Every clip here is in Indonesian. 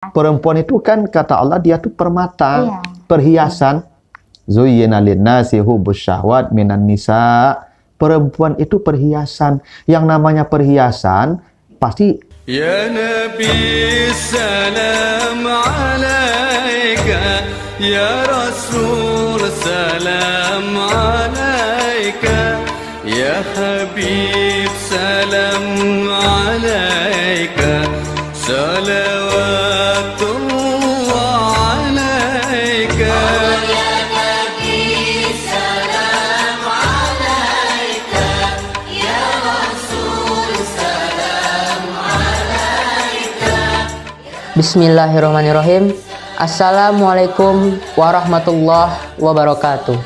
Perempuan itu kan kata Allah dia tuh permata, Iya. perhiasan. Zuyyina lin-nasi hubbus syahwat minan nisa. Perempuan itu perhiasan. Yang namanya perhiasan pasti Ya Nabi salam alaika, Ya Rasul salam alaika, Ya Habib salam alaika, salawatullah alaika. Bismillahirrahmanirrahim. Assalamualaikum warahmatullahi wabarakatuh.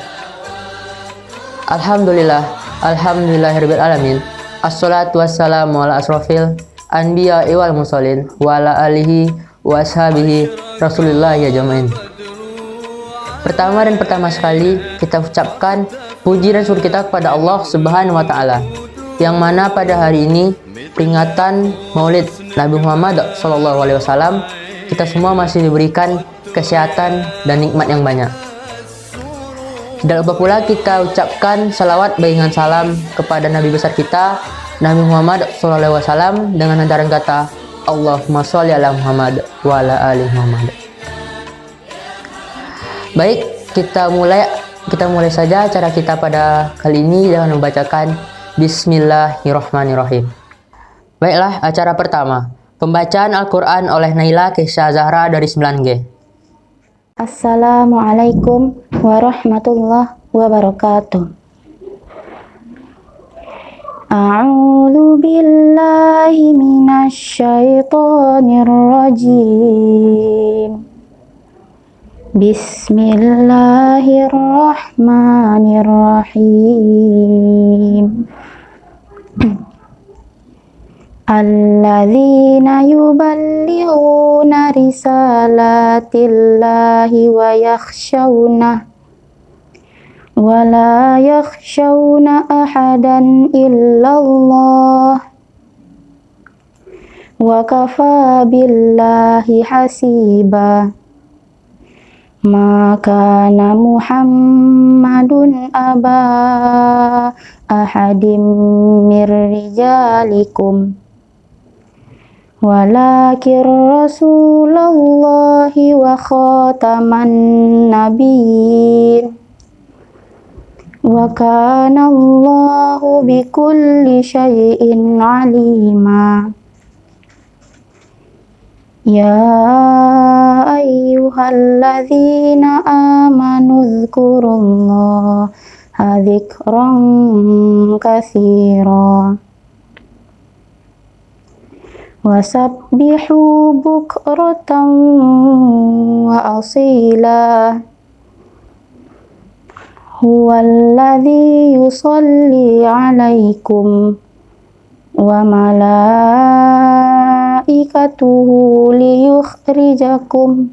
Alhamdulillahirabbil alamin. Assalatu wassalamu ala asrofil anbiya wal mursalin wa ala alihi wa ashabihi Rasulillah ya jamain. Pertama sekali kita ucapkan puji dan syukur kita kepada Allah Subhanahu wa taala, yang mana pada hari ini peringatan Maulid Nabi Muhammad SAW, kita semua masih diberikan kesehatan dan nikmat yang banyak. Tidak lupa pula kita ucapkan salawat bagingan salam kepada Nabi besar kita Nabi Muhammad SAW dengan hantaran kata Allahumma sholli ala Muhammad wa ala ali Muhammad. Baik, kita mulai saja acara kita pada kali ini dengan membacakan Bismillahirrahmanirrahim. Baiklah, acara pertama, pembacaan Al-Quran oleh Naila Kesha Zahra dari 9G. Assalamualaikum warahmatullahi wabarakatuh. A'udzu billahi minasy syaithanir rajim. Bismillahirrahmanirrahim. Alladzina yuballighuna risalatillahi wa la yakhshawna ahadan illallah wa kafa billahi hasiba. Ma kana Muhammadun aba ahadim mir rijalikum walakin Rasulullahi wa khataman nabiyyin wa kana Allahu bikulli syai'in alima. Ya ayyuhalladzina amanu dzkurullaha dzikran katsira wasabbihu bukratan wa asila. Huwallazi yusalli alaikum wa malaikatuhu liyukhrijakum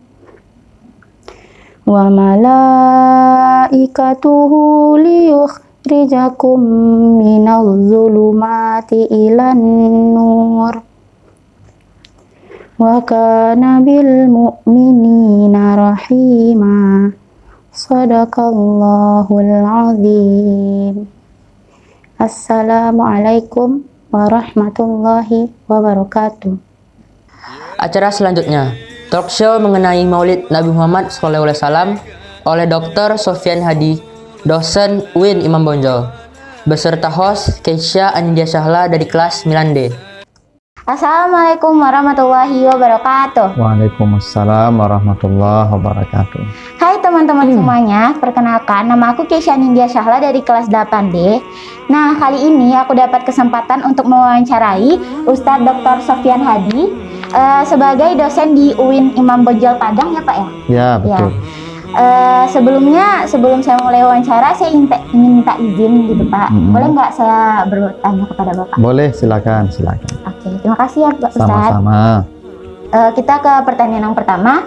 minadh dhulumati ilan nur wa kana bil mu'minina rahima. Shadaqallahul azim. Assalamualaikum warahmatullahi wabarakatuh. Acara selanjutnya, talk show mengenai Maulid Nabi Muhammad SAW oleh Dr. Sofyan Hadi, dosen UIN Imam Bonjol, beserta host Keisha Anindya Syahla dari kelas 9D. Assalamualaikum warahmatullahi wabarakatuh. Waalaikumsalam warahmatullahi wabarakatuh. Hai teman-teman semuanya, perkenalkan nama aku Keisha Anindya Syahla dari kelas 8D. Nah, kali ini aku dapat kesempatan untuk mewawancarai Ustadz Dr. Sofyan Hadi sebagai dosen di UIN Imam Bonjol Padang ya Pak ya? Ya, betul. Sebelum saya mulai wawancara, saya ingin minta izin gitu Pak. Boleh nggak saya bertanya kepada Bapak? Boleh, silakan. Oke, terima kasih ya Pak Ustadz. Sama-sama. Kita ke pertanyaan yang pertama.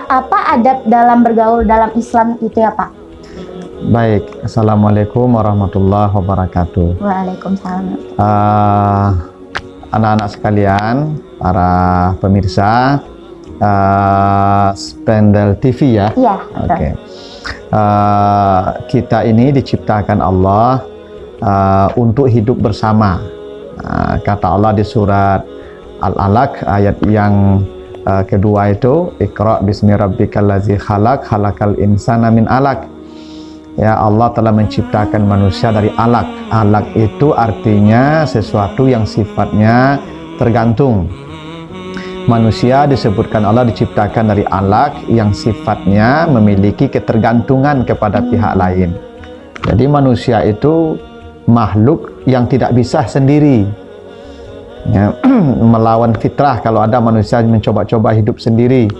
Apa adab dalam bergaul dalam Islam itu ya Pak? Baik, Assalamualaikum warahmatullahi wabarakatuh. Waalaikumsalam. Anak-anak sekalian, para pemirsa, Spendel TV ya. Iya, betul. Oke. Kita ini diciptakan Allah untuk hidup bersama. Kata Allah di surat Al-Alaq ayat yang kedua itu, Iqra bismi rabbikal ladzi khalaq, khalaqal insana min alaq. Ya, Allah telah menciptakan manusia dari alaq. Alaq itu artinya sesuatu yang sifatnya tergantung. Manusia disebutkan Allah diciptakan dari alaq yang sifatnya memiliki ketergantungan kepada pihak lain. Jadi manusia itu makhluk yang tidak bisa sendiri. Ya, melawan fitrah kalau ada manusia mencoba-coba hidup sendiri.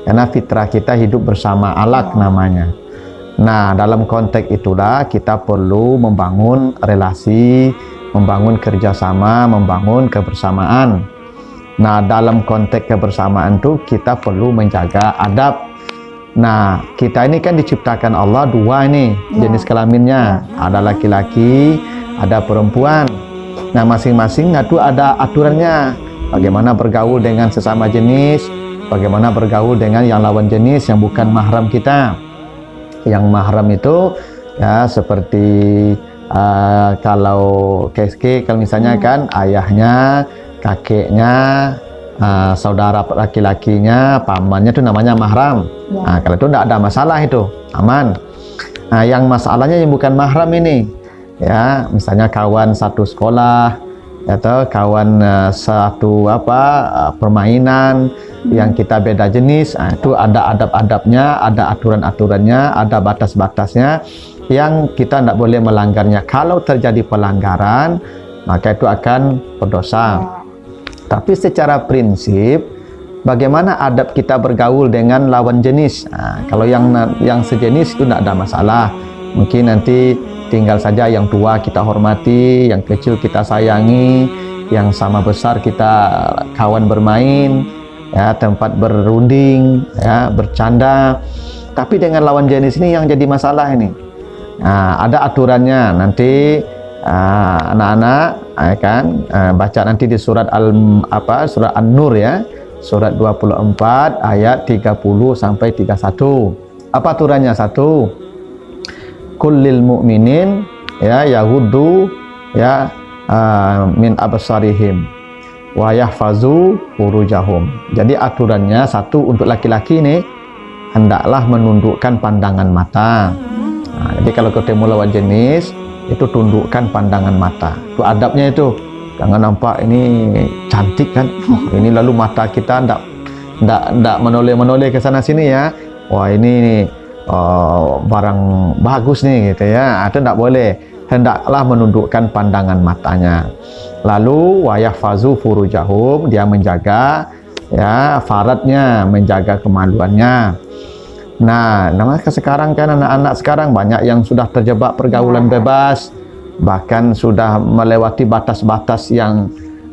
Karena fitrah kita hidup bersama alaq namanya. Nah, dalam konteks itulah kita perlu membangun relasi, membangun kerjasama, membangun kebersamaan. Nah, dalam konteks kebersamaan itu kita perlu menjaga adab. Nah, kita ini kan diciptakan Allah dua ini jenis kelaminnya. Ada laki-laki, ada perempuan. Nah, masing-masing itu ada aturannya. Bagaimana bergaul dengan sesama jenis, bagaimana bergaul dengan yang lawan jenis yang bukan mahram kita. Yang mahram itu ya seperti kalau kalau misalnya kan ayahnya, kakeknya, saudara laki-lakinya, pamannya itu namanya mahram. Nah, kalau itu tidak ada masalah, itu aman. Nah, yang masalahnya yang bukan mahram ini, ya misalnya kawan satu sekolah atau kawan satu permainan yang kita beda jenis, itu ada adab-adabnya, ada aturan-aturannya, ada batas-batasnya yang kita tidak boleh melanggarnya. Kalau terjadi pelanggaran, maka itu akan berdosa. Tapi secara prinsip, bagaimana adab kita bergaul dengan lawan jenis? Nah, kalau yang sejenis itu tidak ada masalah. Mungkin nanti tinggal saja yang tua kita hormati, yang kecil kita sayangi, yang sama besar kita kawan bermain, ya tempat berunding, ya bercanda. Tapi dengan lawan jenis ini yang jadi masalah ini. Nah, ada aturannya. Nanti anak-anak kan baca nanti di surat surat An-Nur ya, surat 24 ayat 30 sampai 31. Apa aturannya? Satu, kullil mu'minin ya yaghuddu ya min absarihim wa yahfazu furujahum. Jadi aturannya satu, untuk laki-laki ini hendaklah menundukkan pandangan mata. Nah, jadi kalau ketemu lawan jenis itu tundukkan pandangan mata. Itu adabnya itu. Jangan nampak ini cantik kan. Ini lalu mata kita ndak menoleh-menoleh ke sana sini ya. Wah, ini barang bagus nih gitu ya. Itu ndak boleh. Hendaklah menundukkan pandangan matanya. Lalu wayahfazu furujahum, dia menjaga ya faradnya, menjaga kemaluannya. Nah, namanya sekarang kan anak-anak sekarang banyak yang sudah terjebak pergaulan bebas, bahkan sudah melewati batas-batas yang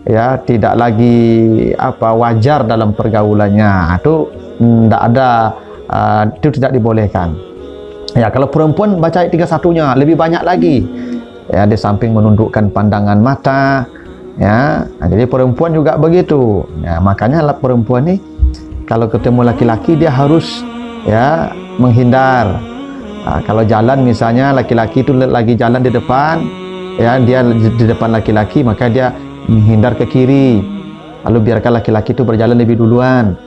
ya tidak lagi wajar dalam pergaulannya. Itu tidak ada, itu tidak dibolehkan. Ya, kalau perempuan baca ayat 31-nya lebih banyak lagi. Ya, di samping menundukkan pandangan mata, ya. Nah, jadi perempuan juga begitu. Ya, makanya perempuan nih kalau ketemu laki-laki dia harus ya menghindar. Kalau jalan misalnya laki-laki itu lagi jalan di depan, ya dia di depan laki-laki, maka dia menghindar ke kiri. Lalu biarkan laki-laki itu berjalan lebih duluan.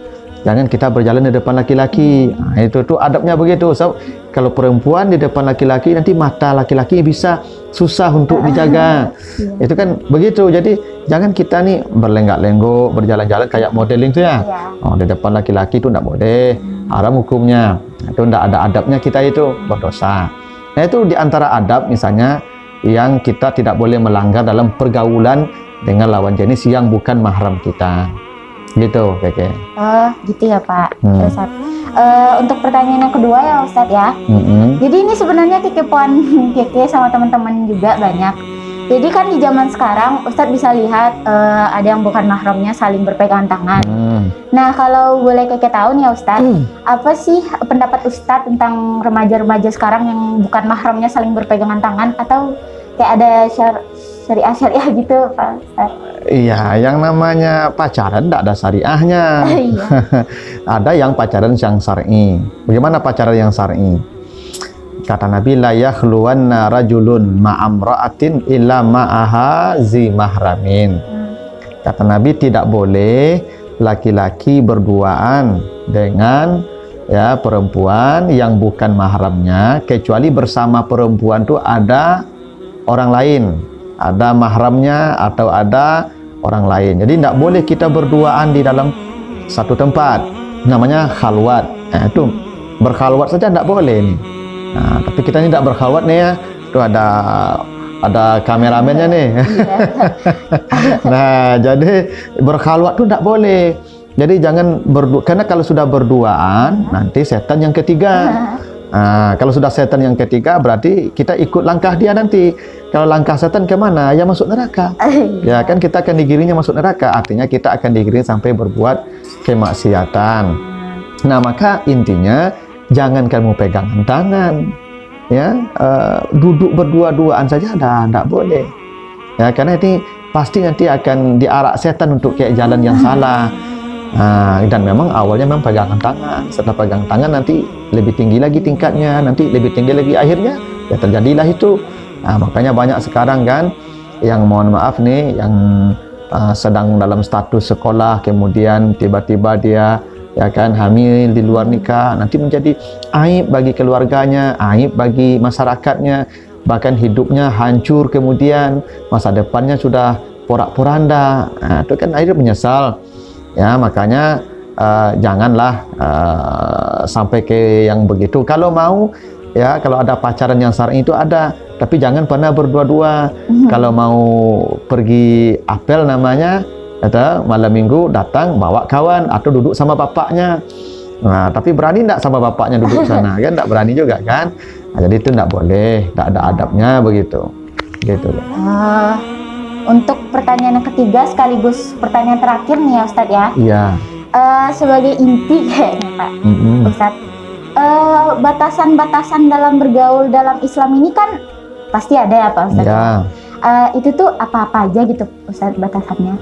Jangan kita berjalan di depan laki-laki. Nah, itu adabnya begitu. So, kalau perempuan di depan laki-laki, nanti mata laki-laki bisa susah untuk dijaga. Itu kan begitu. Jadi jangan kita nih berlenggak-lenggok, berjalan-jalan kayak modeling tuh ya. Oh, di depan laki-laki itu tidak boleh. Haram hukumnya. Itu tidak ada adabnya, kita itu berdosa. Nah, itu di antara adab misalnya yang kita tidak boleh melanggar dalam pergaulan dengan lawan jenis yang bukan mahram kita. Gitu, Keke. Oh, gitu ya Pak. Ustaz. Untuk pertanyaan yang kedua ya Ustaz ya. Jadi ini sebenarnya kekepoan Keke sama teman-teman juga banyak. Jadi kan di zaman sekarang Ustadz bisa lihat ada yang bukan mahramnya saling berpegangan tangan. Nah, kalau boleh Keke tahu nih ya Ustadz, apa sih pendapat Ustadz tentang remaja-remaja sekarang yang bukan mahramnya saling berpegangan tangan, atau kayak ada syariah gitu Pak Ustaz. Iya, yang namanya pacaran tidak ada syariahnya. Iya. Ada yang pacaran yang syar'i. Bagaimana pacaran yang syar'i? Kata Nabi, la yakhluwanna rajulun ma'amra'atin illa ma'aha zi mahramin. Kata Nabi, tidak boleh laki-laki berduaan dengan perempuan yang bukan mahramnya, kecuali bersama perempuan itu ada orang lain, ada mahramnya atau ada orang lain. Jadi tidak boleh kita berduaan di dalam satu tempat, namanya khalwat. Itu berkhalwat saja tidak boleh nih. Nah, tapi kita ini tidak berkhalwat nih ya. Itu ada kameramennya nih. Nah, jadi berkhalwat itu tidak boleh. Jadi jangan karena kalau sudah berduaan nanti setan yang ketiga. Nah, kalau sudah setan yang ketiga berarti kita ikut langkah dia nanti. Kalau langkah setan kemana? Ya masuk neraka. Ya kan kita akan digiringnya masuk neraka. Artinya kita akan digiring sampai berbuat kemaksiatan. Nah maka intinya jangan kamu pegangan tangan. Ya duduk berdua-duaan saja tidak boleh. Ya karena ini pasti nanti akan diarak setan untuk kayak jalan yang salah. Dan memang awalnya memang pegangan tangan. Setelah pegang tangan nanti lebih tinggi lagi tingkatnya, nanti lebih tinggi lagi akhirnya ya terjadilah itu. Makanya banyak sekarang kan yang mohon maaf nih yang sedang dalam status sekolah kemudian tiba-tiba dia ya kan hamil di luar nikah, nanti menjadi aib bagi keluarganya, aib bagi masyarakatnya, bahkan hidupnya hancur, kemudian masa depannya sudah porak-poranda. Itu kan akhirnya menyesal. Ya makanya janganlah sampai ke yang begitu. Kalau mau ya kalau ada pacaran yang syar'i itu ada, tapi jangan pernah berdua-dua. Kalau mau pergi apel namanya, kata malam minggu datang bawa kawan atau duduk sama bapaknya. Nah tapi berani tidak sama bapaknya duduk sana kan? Tidak berani juga kan? Nah, jadi itu tidak boleh, tidak ada adabnya begitu. Gitu. Untuk pertanyaan yang ketiga sekaligus pertanyaan terakhir nih ya Ustadz ya. Iya. Sebagai inti kayaknya Pak Ustadz, batasan-batasan dalam bergaul dalam Islam ini kan pasti ada ya Pak Ustadz. Ya. Itu tuh apa-apa aja gitu Ustadz batasannya?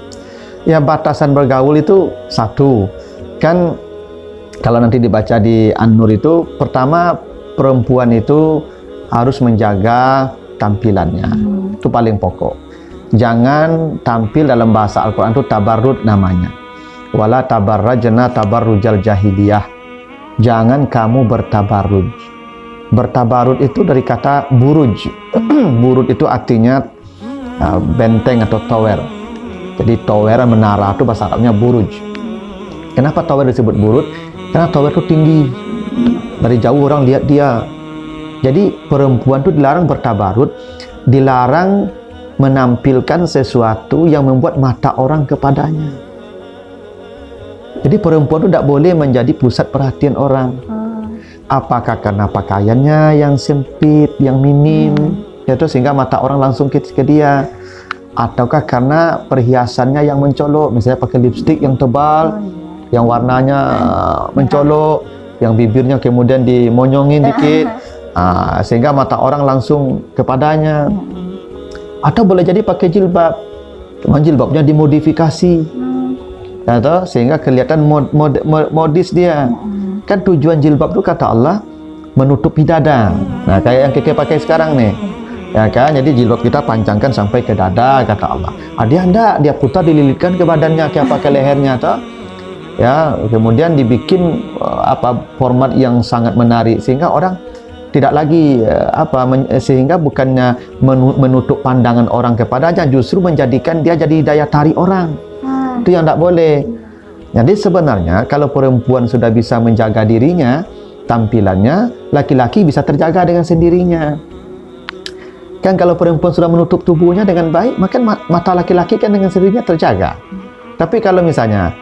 Ya batasan bergaul itu satu kan kalau nanti dibaca di An-Nur itu pertama perempuan itu harus menjaga tampilannya. Itu paling pokok. Jangan tampil dalam bahasa Al-Quran itu tabarrud namanya. Wala tabarrajna tabarrujal jahiliyah. Jangan kamu bertabarruj. Bertabarruj itu dari kata buruj. Buruj itu artinya benteng atau tower. Jadi tower menara itu bahasa Arabnya buruj. Kenapa tower disebut buruj? Karena tower itu tinggi. Dari jauh orang lihat dia. Jadi perempuan itu dilarang bertabarruj, dilarang menampilkan sesuatu yang membuat mata orang kepadanya. Jadi perempuan itu tidak boleh menjadi pusat perhatian orang. Apakah karena pakaiannya yang sempit, yang minim, yaitu sehingga mata orang langsung ke dia, ataukah karena perhiasannya yang mencolok, misalnya pakai lipstik yang tebal, yang warnanya mencolok, yang bibirnya kemudian dimonyongin dikit, sehingga mata orang langsung kepadanya. Atau boleh jadi pakai jilbab, cuma jilbabnya dimodifikasi, atau sehingga kelihatan modis dia. Kan tujuan jilbab itu kata Allah menutupi dada. Nah kayak yang Keke pakai sekarang nih, ya kan? Jadi jilbab kita pancangkan sampai ke dada kata Allah. Dia hendak dia putar dililitkan ke badannya, kayak pakai lehernya, toh. Ya kemudian dibikin format yang sangat menarik sehingga orang tidak lagi sehingga bukannya menutup pandangan orang kepadanya, justru menjadikan dia jadi daya tarik orang. Itu yang tidak boleh. Jadi sebenarnya kalau perempuan sudah bisa menjaga dirinya, tampilannya, laki-laki bisa terjaga dengan sendirinya. Kan kalau perempuan sudah menutup tubuhnya dengan baik, maka mata laki-laki kan dengan sendirinya terjaga. Tapi kalau misalnya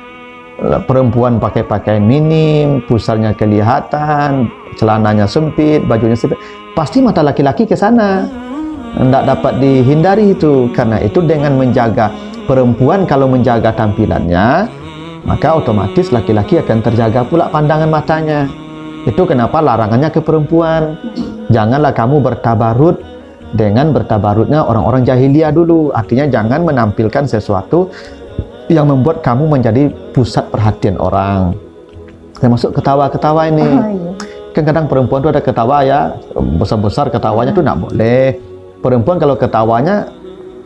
perempuan pakai pakaian minim, pusarnya kelihatan, celananya sempit, bajunya sempit, pasti mata laki-laki ke sana. Tidak dapat dihindari itu. Karena itu dengan menjaga perempuan, kalau menjaga tampilannya, maka otomatis laki-laki akan terjaga pula pandangan matanya. Itu kenapa larangannya ke perempuan. Janganlah kamu bertabarut dengan bertabarutnya orang-orang jahiliyah dulu. Artinya jangan menampilkan sesuatu yang membuat kamu menjadi pusat perhatian orang. Termasuk ketawa-ketawa ini. Oh, iya. Kan kadang perempuan tuh ada ketawa ya, besar-besar ketawanya tuh nggak boleh. Perempuan kalau ketawanya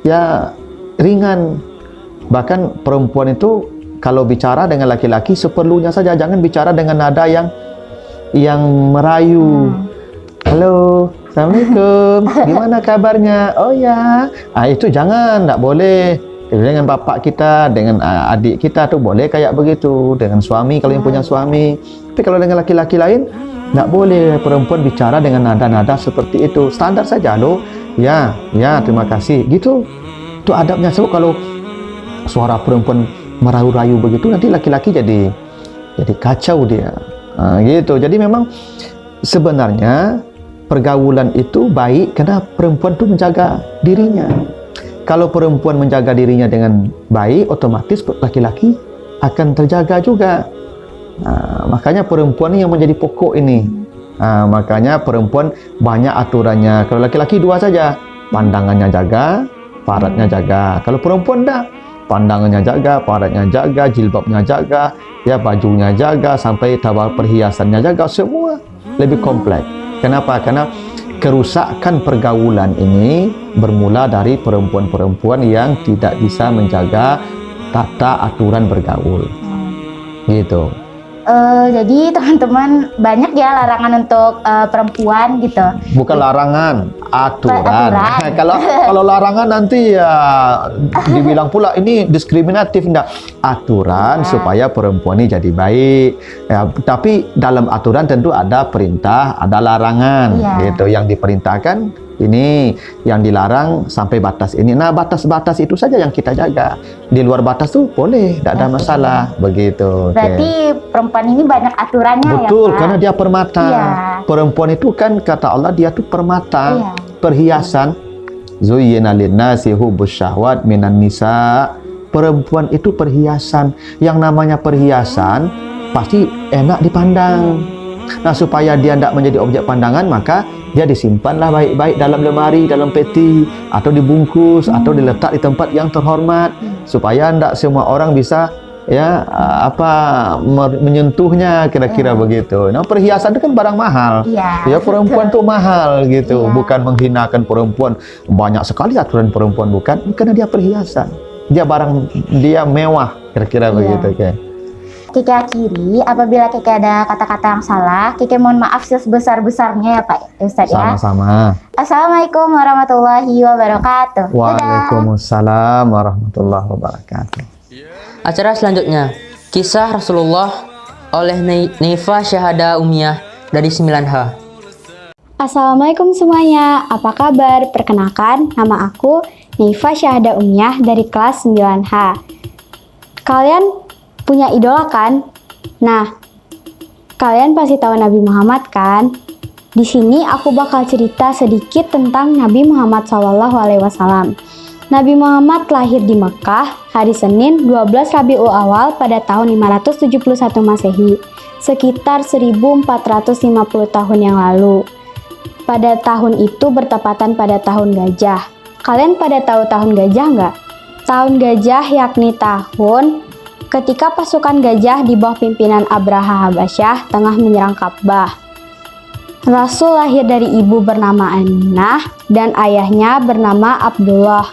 ya ringan. Bahkan perempuan itu kalau bicara dengan laki-laki seperlunya saja, jangan bicara dengan nada yang merayu. Halo, assalamualaikum, gimana kabarnya? Oh ya, itu jangan, nggak boleh. Dengan bapak kita, dengan adik kita tuh boleh kayak begitu. Dengan suami kalau yang punya suami. Tapi kalau dengan laki-laki lain nggak boleh perempuan bicara dengan nada-nada seperti itu. Standar saja loh. Ya, terima kasih. Gitu. Itu adabnya. Sebab kalau suara perempuan merayu-rayu begitu, nanti laki-laki jadi kacau dia. Gitu. Jadi memang sebenarnya pergaulan itu baik karena perempuan tuh menjaga dirinya. Kalau perempuan menjaga dirinya dengan baik, otomatis laki-laki akan terjaga juga. Makanya perempuan yang menjadi pokok ini. Makanya perempuan banyak aturannya. Kalau laki-laki dua saja, pandangannya jaga, paratnya jaga. Kalau perempuan dah, pandangannya jaga, paratnya jaga, jilbabnya jaga, ya bajunya jaga, sampai tabal perhiasannya jaga, semua lebih kompleks. Kenapa? Karena kerusakan pergaulan ini bermula dari perempuan-perempuan yang tidak bisa menjaga tata aturan bergaul. Gitu. Jadi teman-teman banyak ya larangan untuk perempuan gitu. Bukan larangan, aturan. Kalau larangan nanti ya dibilang pula ini diskriminatif. Enggak, aturan supaya perempuan ini jadi baik. Ya, tapi dalam aturan tentu ada perintah, ada larangan. Gitu. Yang diperintahkan ini, yang dilarang sampai batas ini. Nah, batas-batas itu saja yang kita jaga. Di luar batas tuh boleh, tidak ada masalah. Begitu. Berarti perempuan ini banyak aturannya. Betul, ya, Pak? karena dia permata. Perempuan itu kan kata Allah dia tuh permata, perhiasan. Zuyyina lin-nasi hubbus syahwat minan nisa. Perempuan itu perhiasan. Yang namanya perhiasan pasti enak dipandang. Nah, supaya dia tidak menjadi objek pandangan, maka dia disimpanlah baik-baik dalam lemari, dalam peti, atau dibungkus, atau diletak di tempat yang terhormat, supaya tidak semua orang bisa menyentuhnya, kira-kira begitu. Nah, perhiasan itu kan barang mahal. Ya, perempuan tuh mahal gitu. Bukan menghinakan perempuan. Banyak sekali aturan perempuan, bukan, karena dia perhiasan. Dia mewah, kira-kira begitu, kayak. Keke akhiri, apabila Keke ada kata-kata yang salah, Keke mohon maaf sebesar-besarnya ya Pak Ustadz ya. Sama-sama. Assalamualaikum warahmatullahi wabarakatuh. Waalaikumsalam warahmatullahi wabarakatuh. Acara selanjutnya, kisah Rasulullah oleh Neifa Syahada Umiyah dari 9H. Assalamualaikum semuanya, apa kabar? Perkenalkan, nama aku Neifa Syahada Umiyah dari kelas 9H. Kalian punya idola kan? Nah, kalian pasti tahu Nabi Muhammad kan? Di sini aku bakal cerita sedikit tentang Nabi Muhammad SAW. Nabi Muhammad lahir di Mekah hari Senin 12 Rabiul Awal pada tahun 571 Masehi, sekitar 1450 tahun yang lalu. Pada tahun itu bertepatan pada tahun gajah. Kalian pada tahu tahun gajah nggak? Tahun gajah yakni tahun ketika pasukan gajah di bawah pimpinan Abraha Habasyah tengah menyerang Ka'bah. Rasul lahir dari ibu bernama Aminah dan ayahnya bernama Abdullah.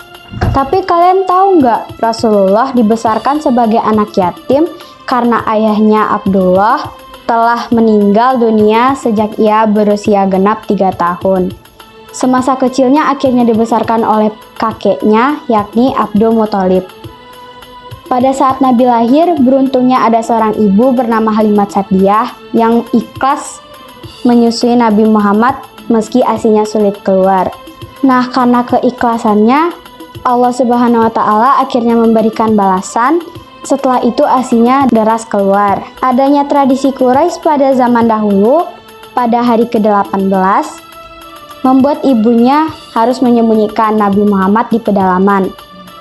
Tapi kalian tahu nggak, Rasulullah dibesarkan sebagai anak yatim karena ayahnya Abdullah telah meninggal dunia sejak ia berusia genap 3 tahun. Semasa kecilnya akhirnya dibesarkan oleh kakeknya yakni Abdul Muthalib. Pada saat Nabi lahir, beruntungnya ada seorang ibu bernama Halimat Sa'diyah yang ikhlas menyusui Nabi Muhammad meski ASInya sulit keluar. Nah, karena keikhlasannya, Allah Subhanahu wa Ta'ala akhirnya memberikan balasan. Setelah itu ASInya deras keluar. Adanya tradisi Quraisy pada zaman dahulu, pada hari ke-18, membuat ibunya harus menyembunyikan Nabi Muhammad di pedalaman.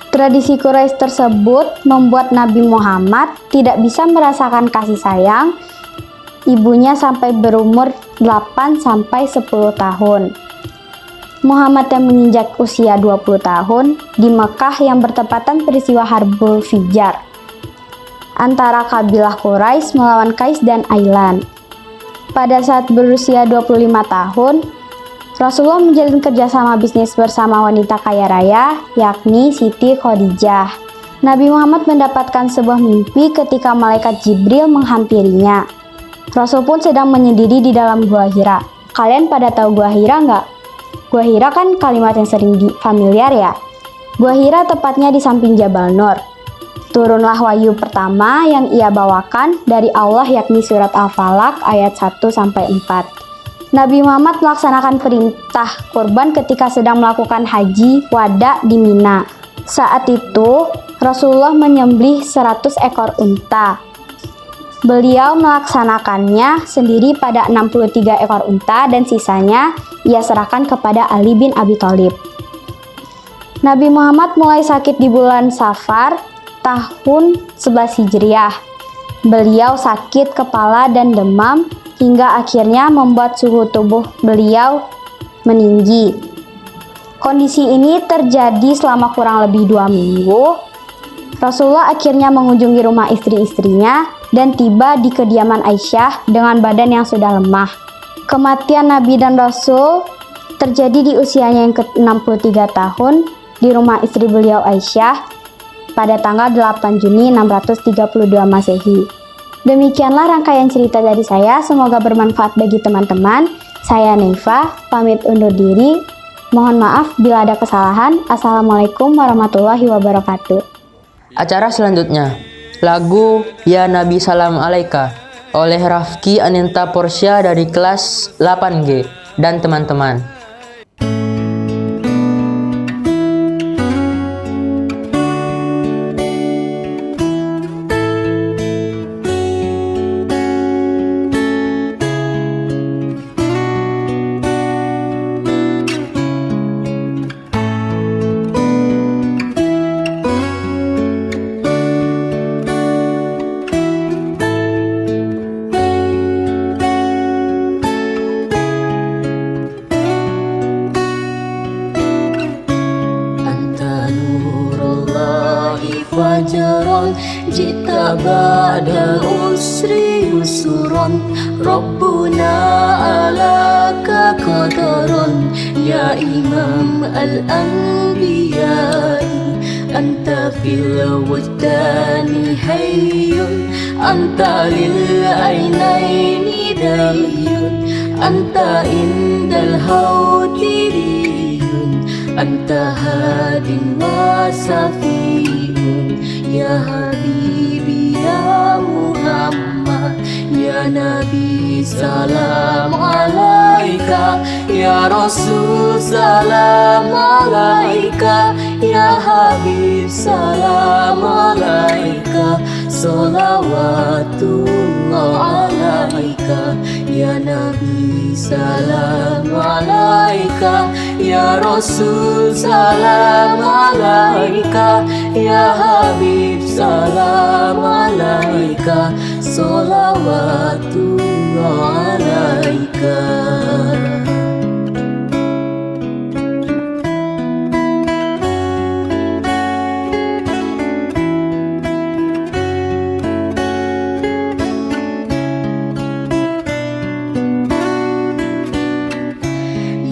Tradisi Quraisy tersebut membuat Nabi Muhammad tidak bisa merasakan kasih sayang ibunya sampai berumur 8-10 tahun. Muhammad yang menginjak usia 20 tahun di Mekah yang bertepatan peristiwa Harbul Fijar antara kabilah Quraisy melawan Qais dan Ailan. Pada saat berusia 25 tahun, Rasulullah menjalin kerjasama bisnis bersama wanita kaya raya, yakni Siti Khadijah. Nabi Muhammad mendapatkan sebuah mimpi ketika malaikat Jibril menghampirinya. Rasul pun sedang menyendiri di dalam Gua Hira. Kalian pada tahu Gua Hira nggak? Gua Hira kan kalimat yang sering familiar ya. Gua Hira tepatnya di samping Jabal Nur. Turunlah wahyu pertama yang ia bawakan dari Allah yakni surat Al-Falaq ayat 1-4. Nabi Muhammad melaksanakan perintah kurban ketika sedang melakukan haji wada di Mina. Saat itu, Rasulullah menyembelih 100 ekor unta. Beliau melaksanakannya sendiri pada 63 ekor unta dan sisanya ia serahkan kepada Ali bin Abi Thalib. Nabi Muhammad mulai sakit di bulan Safar tahun 11 Hijriah. Beliau sakit kepala dan demam hingga akhirnya membuat suhu tubuh beliau meninggi. Kondisi ini terjadi selama kurang lebih 2 minggu. Rasulullah akhirnya mengunjungi rumah istri-istrinya dan tiba di kediaman Aisyah dengan badan yang sudah lemah. Kematian Nabi dan Rasul terjadi di usianya yang ke-63 tahun di rumah istri beliau Aisyah pada tanggal 8 Juni 632 Masehi. Demikianlah rangkaian cerita dari saya, semoga bermanfaat bagi teman-teman. Saya Neifa, pamit undur diri. Mohon maaf bila ada kesalahan. Assalamualaikum warahmatullahi wabarakatuh. Acara selanjutnya, lagu Ya Nabi Salam Alaika oleh Rafki Aninta Porsya dari kelas 8G dan teman-teman. Fajran jita ba'da usri yusran Rabbuna alaka qadaran ya imam al-anbiya anta fil wujdani hayyun anta lil ainaini dayyun anta indal hawdiriyun anta hadin wa safiyun ya habibi ya Muhammad ya Nabi salam alaika ya Rasul salam alaika ya Habib salam alaika salawatullah alaika ya Nabi salam alaika ya Rasul salam alaika ya Habib salam alaika salawatullah alaika.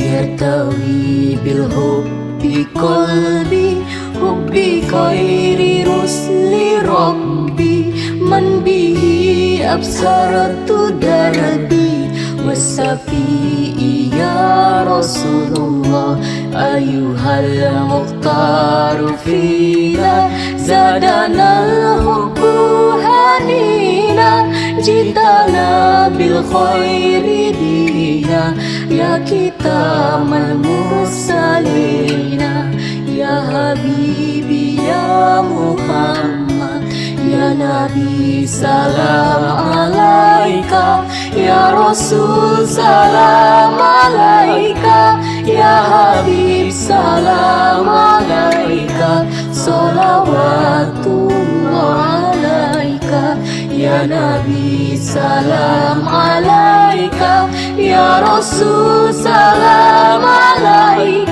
Yartawi bil hubbi qalbi hubbi khairi rusli rabbi man bihi absaratu darbi wasafi ya Rasulullah ayuhal mukhtaru fina zadana hubbu hanina jitana bil khairi dina ya kita mal mursalina ya habibi ya Muhammad ya Nabi salam alaika ya Rasul salam alaika ya Habib salam alaika salawatullah alaika ya Nabi salam alaika ya Rasul salam alaika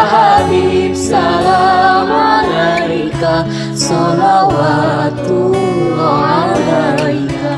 Habib salam alaika, salawatullah alaika.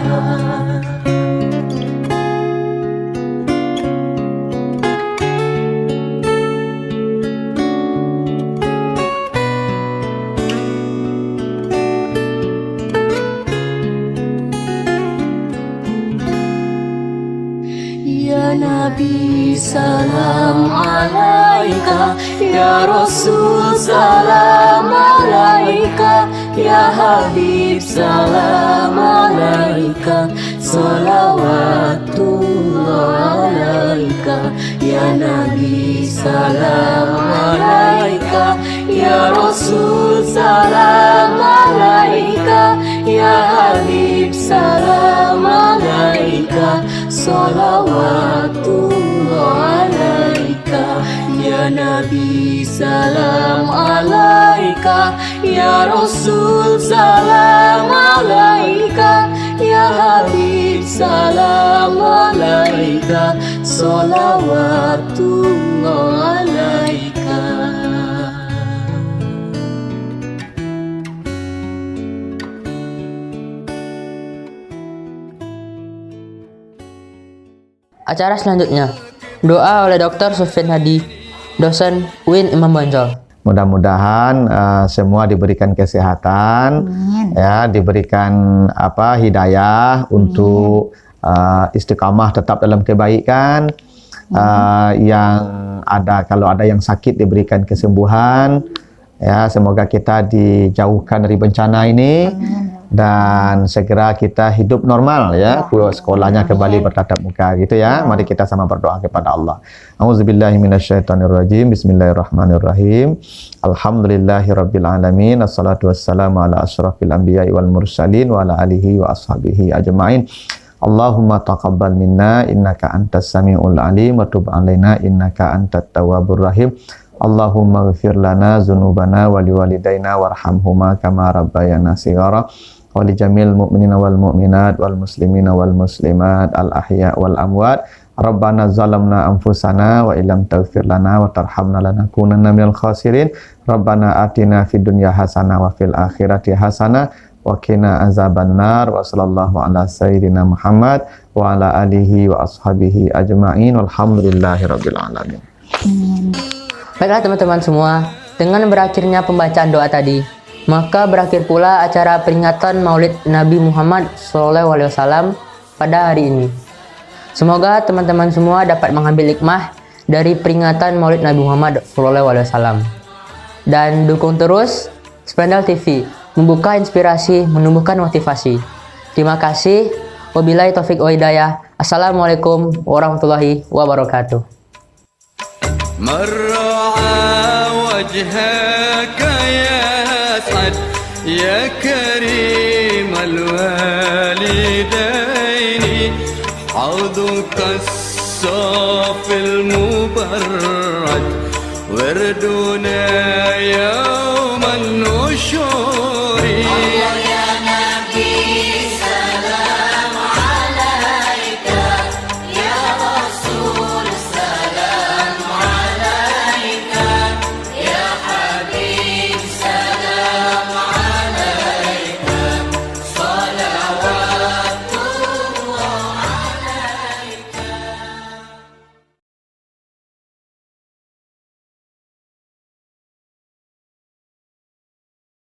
Ya Nabi salam alaika, Ya Rasul salam alaika, Ya Habib salam alaika, salawatullah alaika. Ya Nabi salam alaika, Ya Rasul salam alaika, Ya Habib salam alaika, salawatullah alaika. Ya Nabi salam alaika, Ya Rasul salam alaika, Ya Habib salam alaika, salawatullah alaika. Acara selanjutnya, doa oleh Dr. Sufyan Hadi, dosen UIN Imam Bonjol. Mudah-mudahan semua diberikan kesehatan, ya, diberikan hidayah untuk istiqamah tetap dalam kebaikan. Yang ada, kalau ada yang sakit diberikan kesembuhan. Ya, semoga kita dijauhkan dari bencana ini. Dan segera kita hidup normal, ya, sekolahnya kembali bertatap muka gitu ya. Mari kita sama berdoa kepada Allah. Auzubillahi minasyaitonirrajim. Bismillahirrahmanirrahim. Alhamdulillahirabbil alamin. Assalatu wassalamu ala asyrafil anbiya'i wal mursalin wa ala alihi wa ashabihi ajmain. Allahumma taqabbal minna innaka antas samiul alim wa tub alaina innaka antat tawwabur rahim. Allahumma ighfir lana dzunubana wa liwalidayna warhamhuma kama rabbayana shighara. Wa li jamil mu'minina wal mu'minat wal muslimina wal muslimat al ahya wal amwat. Rabbana zalamna anfusana wa illam taghfir lana wa tarhamna lanakunanna minal khasirin. Rabbana atina fid dunya hasanah wa fil akhirati hasanah wa qina azabannar. Wa sallallahu ala sayyidina Muhammad wa ala alihi wa ashabihi ajma'in. Walhamdulillahirabbil alamin. Baiklah teman-teman semua, dengan berakhirnya pembacaan doa tadi, maka berakhir pula acara peringatan Maulid Nabi Muhammad SAW pada hari ini. Semoga teman-teman semua dapat mengambil hikmah dari peringatan Maulid Nabi Muhammad SAW. Dan dukung terus Spendal TV, membuka inspirasi, menumbuhkan motivasi. Terima kasih. Wabillahi taufiq wa hidayah. Assalamualaikum warahmatullahi wabarakatuh. مرعى وجهك يسعد يا كريم الوالدين. حوضك الصافي المبرد وردنا يا